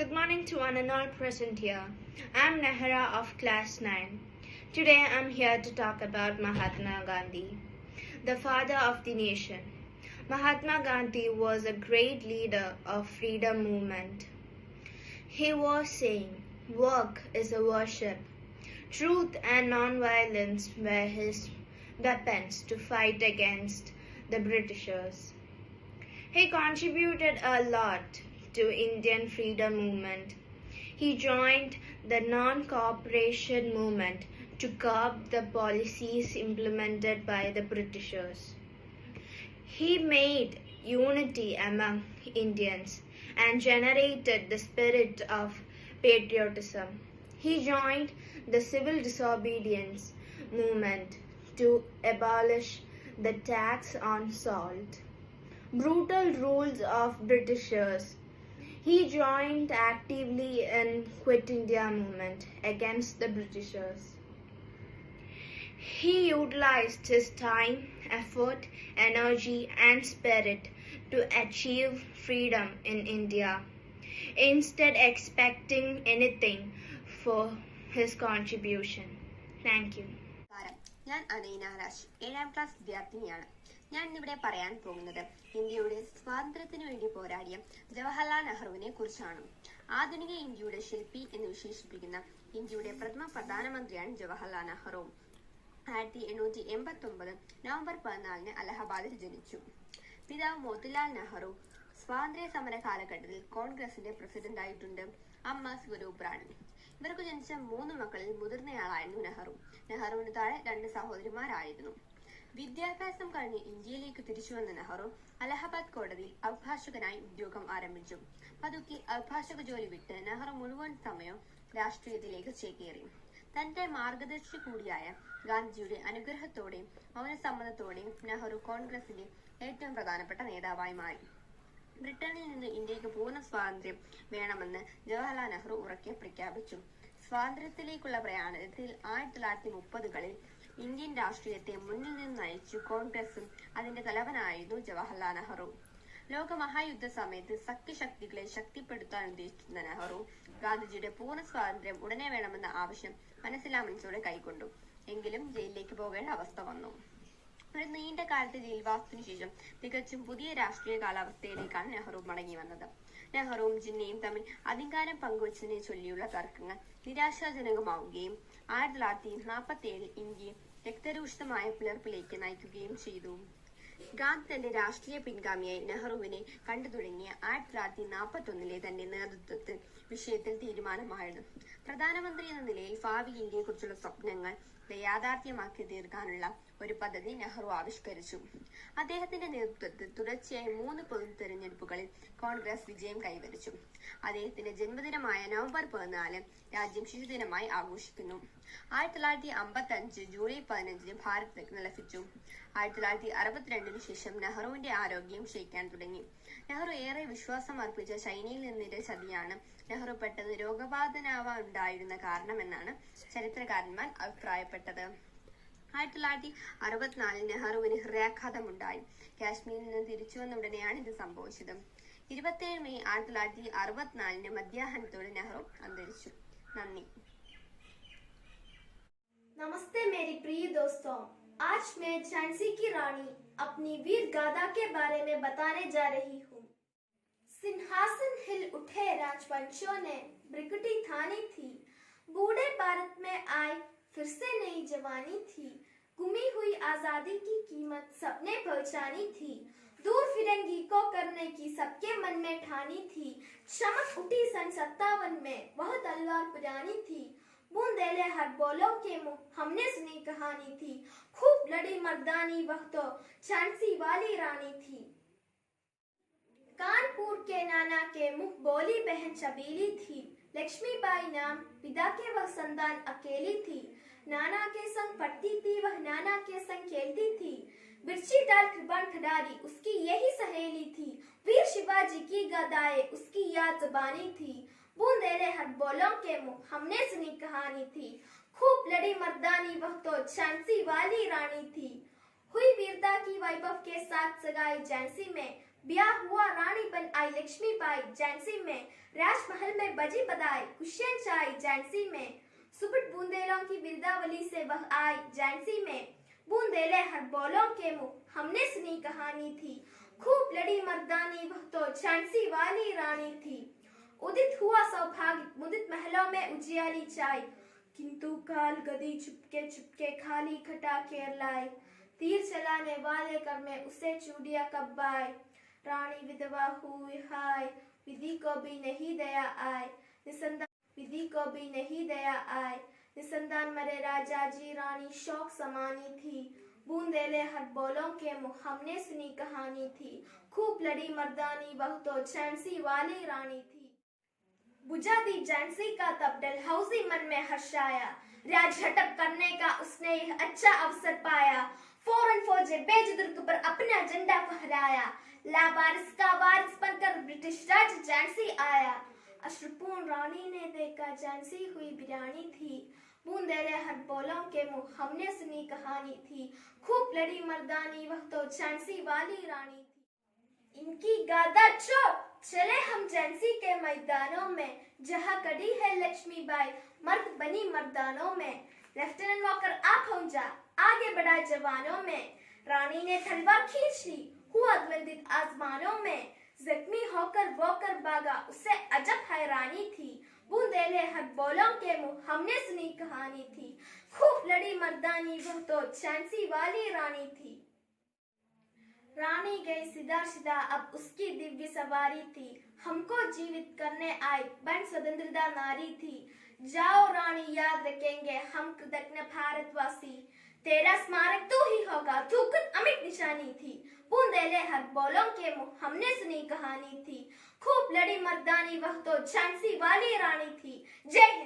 Good morning to one and all present here. I'm Nehra of class 9. Today I'm here to talk about Mahatma Gandhi, the father of the nation. Mahatma Gandhi was a great leader of freedom movement. He was saying, work is a worship. Truth and non-violence were his weapons to fight against the Britishers. He contributed a lot to Indian freedom movement. He joined the non-cooperation movement to curb the policies implemented by the Britishers. He made unity among Indians and generated the spirit of patriotism. He joined the civil disobedience movement to abolish the tax on salt. Brutal rules of Britishers. He joined actively in Quit India movement against the Britishers. He utilized his time, effort, energy and spirit to achieve freedom in India, instead expecting anything for his contribution. Thank you. ഞാൻ Aneena Raj 7ാം class വിദ്യാർത്ഥിനിയാണ്. ഞാൻ ഇന്നിവിടെ പറയാൻ പോകുന്നത് ഇന്ത്യയുടെ സ്വാതന്ത്ര്യത്തിനു വേണ്ടി പോരാടിയ ജവഹർലാൽ നെഹ്റുവിനെ കുറിച്ചാണ്. ആധുനിക ഇന്ത്യയുടെ ശില്പി എന്ന് വിശേഷിപ്പിക്കുന്ന ഇന്ത്യയുടെ പ്രഥമ പ്രധാനമന്ത്രിയാണ് ജവഹർലാൽ നെഹ്റു. 1889 നവംബർ 14 അലഹബാദിൽ ജനിച്ചു. പിതാവ് മോത്തിലാൽ നെഹ്റു സ്വാതന്ത്ര്യ സമര കാലഘട്ടത്തിൽ കോൺഗ്രസിന്റെ പ്രസിഡന്റ് ആയിട്ടുണ്ട്. അമ്മ സ്വരൂപ് റാണി. ഇവർക്ക് ജനിച്ച 3 മക്കളിൽ മുതിർന്നയാളായിരുന്നു നെഹ്റു. നെഹ്റുവിന് താഴെ 2 സഹോദരിമാരായിരുന്നു. വിദ്യാഭ്യാസം കഴിഞ്ഞ് ഇന്ത്യയിലേക്ക് തിരിച്ചു വന്ന നെഹ്റു അലഹബാദ് കോടതിയിൽ അഭിഭാഷകനായി ഉദ്യോഗം ആരംഭിച്ചു. പതുക്കെ അഭിഭാഷക ജോലി വിട്ട് നെഹ്റു മുഴുവൻ സമയവും രാഷ്ട്രീയത്തിലേക്ക് ചേക്കേറി. തന്റെ മാർഗദർശി കൂടിയായ ഗാന്ധിജിയുടെ അനുഗ്രഹത്തോടെയും മൗനസമ്മതത്തോടെയും നെഹ്റു കോൺഗ്രസിന്റെ ഏറ്റവും പ്രധാനപ്പെട്ട നേതാവായി മാറി. ബ്രിട്ടനിൽ നിന്ന് ഇന്ത്യക്ക് പൂർണ്ണ സ്വാതന്ത്ര്യം വേണമെന്ന് ജവഹർലാൽ നെഹ്റു ഉറക്കെ പ്രഖ്യാപിച്ചു. സ്വാതന്ത്ര്യത്തിലേക്കുള്ള പ്രയാണത്തിൽ 1930കളിൽ ഇന്ത്യൻ രാഷ്ട്രീയത്തെ മുന്നിൽ നിന്ന് നയിച്ചു കോൺഗ്രസും അതിന്റെ തലവനായിരുന്നു ജവഹർലാൽ നെഹ്റു. ലോകമഹായുദ്ധ സമയത്ത് സഖ്യശക്തികളെ ശക്തിപ്പെടുത്താൻ ഉദ്ദേശിച്ചിരുന്ന നെഹ്റു ഗാന്ധിജിയുടെ പൂർണ്ണ സ്വാതന്ത്ര്യം ഉടനെ വേണമെന്ന ആവശ്യം മനസ്സിലാമനസോടെ കൈക്കൊണ്ടു. എങ്കിലും ജയിലിലേക്ക് പോകേണ്ട അവസ്ഥ വന്നു. ഒരു നീണ്ട കാലത്തെ ജയിൽവാസത്തിനു ശേഷം തികച്ചും പുതിയ രാഷ്ട്രീയ കാലാവസ്ഥയിലേക്കാണ് നെഹ്റു മടങ്ങി വന്നത്. നെഹ്റുവും ജിന്നയും തമ്മിൽ അധികാരം പങ്കുവച്ചതിനെ ചൊല്ലിയുള്ള തർക്കങ്ങൾ നിരാശാജനകമാവുകയും 1947 ഇന്ത്യയെ രക്തരൂഷിതമായ പിളർപ്പിലേക്ക് നയിക്കുകയും ചെയ്തു. ഗാന്ധി തന്റെ രാഷ്ട്രീയ പിൻഗാമിയായി നെഹ്റുവിനെ കണ്ടു തുടങ്ങിയ 1941 തന്റെ നേതൃത്വത്തിൽ വിഷയത്തിൽ തീരുമാനമായിരുന്നു. പ്രധാനമന്ത്രി എന്ന നിലയിൽ ഭാവി ഇന്ത്യയെക്കുറിച്ചുള്ള സ്വപ്നങ്ങൾ യാഥാർത്ഥ്യമാക്കി തീർക്കാനുള്ള ഒരു പദ്ധതി നെഹ്റു ആവിഷ്കരിച്ചു. അദ്ദേഹത്തിന്റെ നേതൃത്വത്തിൽ തുടർച്ചയായി 3 പൊതു തെരഞ്ഞെടുപ്പുകളിൽ കോൺഗ്രസ് വിജയം കൈവരിച്ചു. അദ്ദേഹത്തിന്റെ ജന്മദിനമായ നവംബർ 14 രാജ്യം ശിശുദിനമായി ആഘോഷിക്കുന്നു. 1955 ജൂലൈ 15 ഭാരത് രത്ന ലഭിച്ചു. 1962 ശേഷം നെഹ്റുവിന്റെ ആരോഗ്യം ക്ഷയിക്കാൻ തുടങ്ങി. നെഹ്റു ഏറെ വിശ്വാസം അർപ്പിച്ച ചൈനയിൽ നിന്നിന്റെ ചതിയാണ് നെഹ്റു പെട്ടെന്ന് രോഗബാധിതനാവാനുണ്ടായിരുന്ന കാരണമെന്നാണ് ചരിത്രകാരന്മാർ അഭിപ്രായപ്പെട്ടത്. 1964 നെഹ്റുവിന് ഹൃദയാഘാതമുണ്ടായി. കാശ്മീരിൽ നിന്ന് തിരിച്ചു വന്ന ഉടനെയാണ് ഇത് സംഭവിച്ചത്. 27 മെയ് 1964 മധ്യാഹ്നത്തോടെ നെഹ്റു അന്തരിച്ചു. നന്ദി. नमस्ते मेरी प्रिय दोस्तों, आज मैं झांसी की रानी अपनी वीर गाथा के बारे में बताने जा रही हूँ। सिंहासन हिल उठे राजवंशों ने ब्रिगटी थानी थी, बूढ़े भारत में आए फिर से नई जवानी थी, गुमी हुई आजादी की कीमत सबने पहचानी थी, दूर फिरंगी को करने की सबके मन में ठानी थी, चमक उठी सन 57 में वह तलवार पुरानी थी, बूंदेले हर बोलों के मुंह हमने सुनी कहानी थी, खूब लड़ी मर्दानी वह तो झांसी वाली रानी थी। कानपुर के नाना के मुख बोली बहन छबीली थी, लक्ष्मीबाई नाम पिता के वह संतान अकेली थी, नाना के संग पढ़ती थी वह नाना के संग खेलती थी, बिरची डाल कृपाण खिडारी उसकी यही सहेली थी, वीर शिवाजी की गदाएं उसकी याद जुबानी थी, बूंदेले हर बोलों के मुंह हमने सुनी कहानी थी, खूब लड़ी मर्दानी वह तो झांसी वाली रानी थी, हुई वीरता की वैभव के साथ सगाई झांसी में, ब्याह हुआ रानी बन आई लक्ष्मीबाई झांसी में, राजमहल में बजी बधाई खुशियां छाई झांसी में, सुबह बूंदेलों की बिरदावली से वह आई झांसी में, बूंदेले हर बोलों के मुंह हमने सुनी कहानी थी, खूब लड़ी मर्दानी वह तो झांसी वाली रानी थी, उदित हुआ सौभाग्य मुदित महलों में उजियाली छाई, किंतु काल गदी चुपके चुपके खाली खटा केर लाई, तीर चलाने वाले कर में उसे चूड़िया कब आए, रानी विधवा हुई हाय विधि को भी नहीं दया आए, निसंतान विधि को भी नहीं दया आए, निसंतान मरे राजा जी रानी शौक समानी थी, बूंदेले हर बोलों के मुंह हमने सुनी कहानी थी, खूब लड़ी मर्दानी वह तो झांसी वाली रानी थी। बुझा दी झांसी का तब डलहौजी मन में हर्षाया, राज झटक करने का उसने यह अच्छा अवसर पाया, फौरन फौजे भेज दुर्ग पर अपना झंडा फहराया, लावारिस का वारिस बनकर ब्रिटिश राज झांसी आया, अश्रुपूर्ण रानी ने देखा झांसी हुई वीरानी थी, बूंदेले हर बोलों के मुंह हमने सुनी कहानी थी, खूब लड़ी मर्दानी वह तो झांसी वाली रानी थी। इनकी गादा छोड़ चले हम झांसी के मैदानों में, जहाँ कड़ी है लक्ष्मीबाई मर्द बनी मर्दानों में, लेफ्टिनेंट वॉकर आ पहुंचा आगे बढ़ा जवानों में, रानी ने तलवार खींच ली हुआ द्वंद्वित आसमानों में, जख्मी होकर वॉकर भागा उसे अजब हैरानी थी, बूंदेले हर बोलों के मुंह हमने सुनी कहानी थी, खूब लड़ी मर्दानी वह तो झांसी वाली रानी थी। रानी गई सीधा सीधा अब उसकी दिव्य सवारी थी, हमको जीवित करने आई बन स्वतंत्रता नारी थी, जाओ रानी याद रखेंगे हम कृतज्ञ भारतवासी, तेरा स्मारक तू ही होगा तू खुद अमिट निशानी थी, बूंदेले हर बोलों के मुंह हमने सुनी कहानी थी, खूब लड़ी मर्दानी वह तो झांसी वाली रानी थी। जय